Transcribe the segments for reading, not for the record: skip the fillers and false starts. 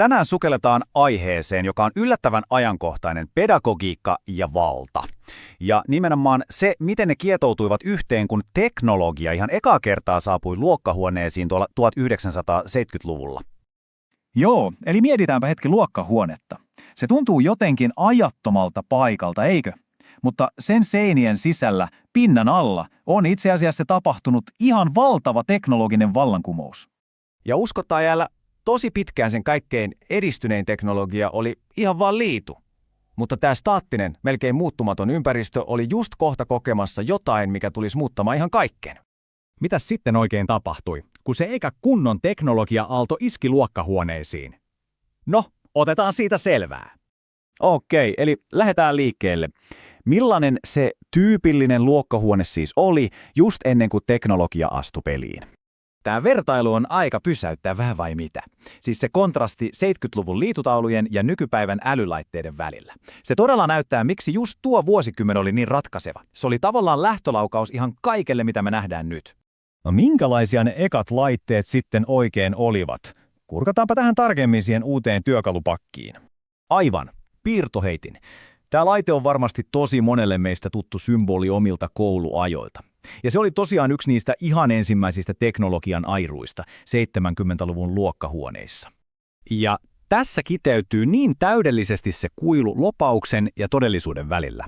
Tänään sukelletaan aiheeseen, joka on yllättävän ajankohtainen: pedagogiikka ja valta. Ja nimenomaan se, miten ne kietoutuivat yhteen, kun teknologia ihan ekaa kertaa saapui luokkahuoneisiin tuolla 1970-luvulla. Joo, eli mietitäänpä hetki luokkahuonetta. Se tuntuu jotenkin ajattomalta paikalta, eikö? Mutta sen seinien sisällä, pinnan alla, on itse asiassa tapahtunut ihan valtava teknologinen vallankumous. Ja uskottaa jäällä tosi pitkään sen kaikkein edistynein teknologia oli ihan vaan liitu. Mutta tämä staattinen, melkein muuttumaton ympäristö oli just kohta kokemassa jotain, mikä tulisi muuttamaan ihan kaikkeen. Mitäs sitten oikein tapahtui, kun se eka kunnon teknologia-aalto iski luokkahuoneisiin? No, otetaan siitä selvää. Okei, eli lähdetään liikkeelle. Millainen se tyypillinen luokkahuone siis oli just ennen kuin teknologia astui peliin? Tämä vertailu on aika pysäyttävää vai mitä? Siis se kontrasti 70-luvun liitutaulujen ja nykypäivän älylaitteiden välillä. Se todella näyttää, miksi just tuo vuosikymmen oli niin ratkaiseva. Se oli tavallaan lähtölaukaus ihan kaikelle, mitä me nähdään nyt. No minkälaisia ne ekat laitteet sitten oikein olivat? Kurkataanpa tähän tarkemmin siihen uuteen työkalupakkiin. Aivan, piirtoheitin. Tämä laite on varmasti tosi monelle meistä tuttu symboli omilta kouluajoilta. Ja se oli tosiaan yksi niistä ihan ensimmäisistä teknologian airuista 70-luvun luokkahuoneissa. Ja tässä kiteytyy niin täydellisesti se kuilu lopauksen ja todellisuuden välillä.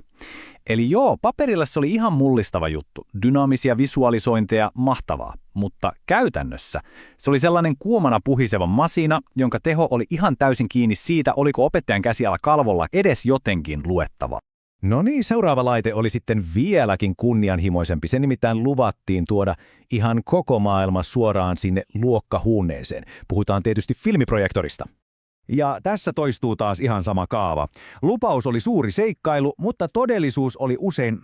Eli joo, paperilla se oli ihan mullistava juttu, dynaamisia visualisointeja, mahtavaa, mutta käytännössä se oli sellainen kuumana puhiseva masina, jonka teho oli ihan täysin kiinni siitä, oliko opettajan käsiala kalvolla edes jotenkin luettava. No niin, seuraava laite oli sitten vieläkin kunnianhimoisempi. Se nimittäin luvattiin tuoda ihan koko maailma suoraan sinne luokkahuoneeseen. Puhutaan tietysti filmiprojektorista. Ja tässä toistuu taas ihan sama kaava. Lupaus oli suuri seikkailu, mutta todellisuus oli usein,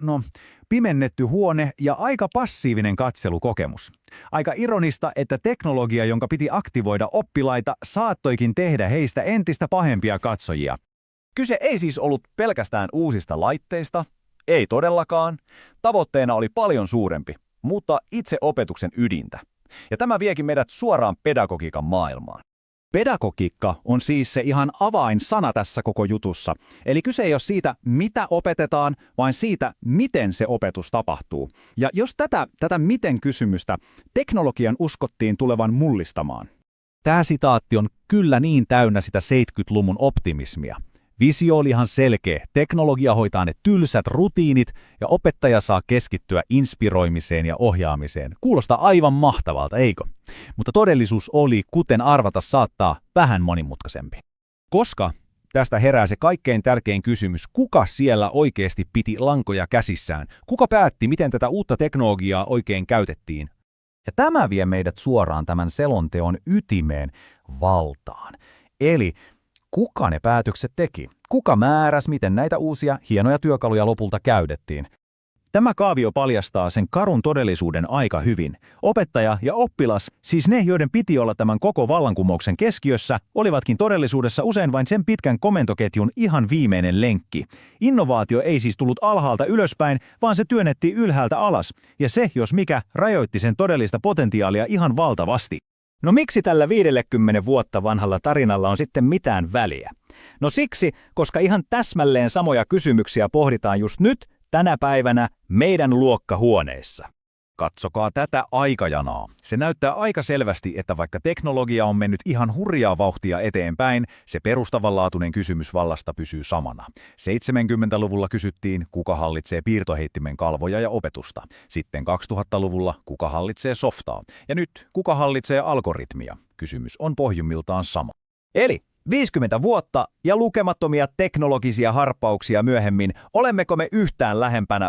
pimennetty huone ja aika passiivinen katselukokemus. Aika ironista, että teknologia, jonka piti aktivoida oppilaita, saattoikin tehdä heistä entistä pahempia katsojia. Kyse ei siis ollut pelkästään uusista laitteista, ei todellakaan. Tavoitteena oli paljon suurempi, mutta itse opetuksen ydintä. Ja tämä viekin meidät suoraan pedagogiikan maailmaan. Pedagogiikka on siis se ihan avainsana tässä koko jutussa. Eli kyse ei ole siitä, mitä opetetaan, vaan siitä, miten se opetus tapahtuu. Ja jos tätä miten-kysymystä teknologian uskottiin tulevan mullistamaan. Tämä sitaatti on kyllä niin täynnä sitä 70-luvun optimismia. Visio oli ihan selkeä. Teknologia hoitaa ne tylsät rutiinit ja opettaja saa keskittyä inspiroimiseen ja ohjaamiseen. Kuulostaa aivan mahtavalta, eikö? Mutta todellisuus oli, kuten arvata saattaa, vähän monimutkaisempi. Koska tästä herää se kaikkein tärkein kysymys, kuka siellä oikeasti piti lankoja käsissään? Kuka päätti, miten tätä uutta teknologiaa oikein käytettiin? Ja tämä vie meidät suoraan tämän selonteon ytimeen, valtaan. Eli kuka ne päätökset teki? Kuka määräsi, miten näitä uusia hienoja työkaluja lopulta käytettiin? Tämä kaavio paljastaa sen karun todellisuuden aika hyvin. Opettaja ja oppilas, siis ne, joiden piti olla tämän koko vallankumouksen keskiössä, olivatkin todellisuudessa usein vain sen pitkän komentoketjun ihan viimeinen lenkki. Innovaatio ei siis tullut alhaalta ylöspäin, vaan se työnnettiin ylhäältä alas. Ja se, jos mikä, rajoitti sen todellista potentiaalia ihan valtavasti. No miksi tällä 50 vuotta vanhalla tarinalla on sitten mitään väliä? No siksi, koska ihan täsmälleen samoja kysymyksiä pohditaan just nyt, tänä päivänä, meidän luokkahuoneissa. Katsokaa tätä aikajanaa. Se näyttää aika selvästi, että vaikka teknologia on mennyt ihan hurjaa vauhtia eteenpäin, se perustavanlaatuinen kysymys vallasta pysyy samana. 70-luvulla kysyttiin, kuka hallitsee piirtoheittimen kalvoja ja opetusta. Sitten 2000-luvulla, kuka hallitsee softaa. Ja nyt, kuka hallitsee algoritmia. Kysymys on pohjimmiltaan sama. Eli 50 vuotta ja lukemattomia teknologisia harppauksia myöhemmin, olemmeko me yhtään lähempänä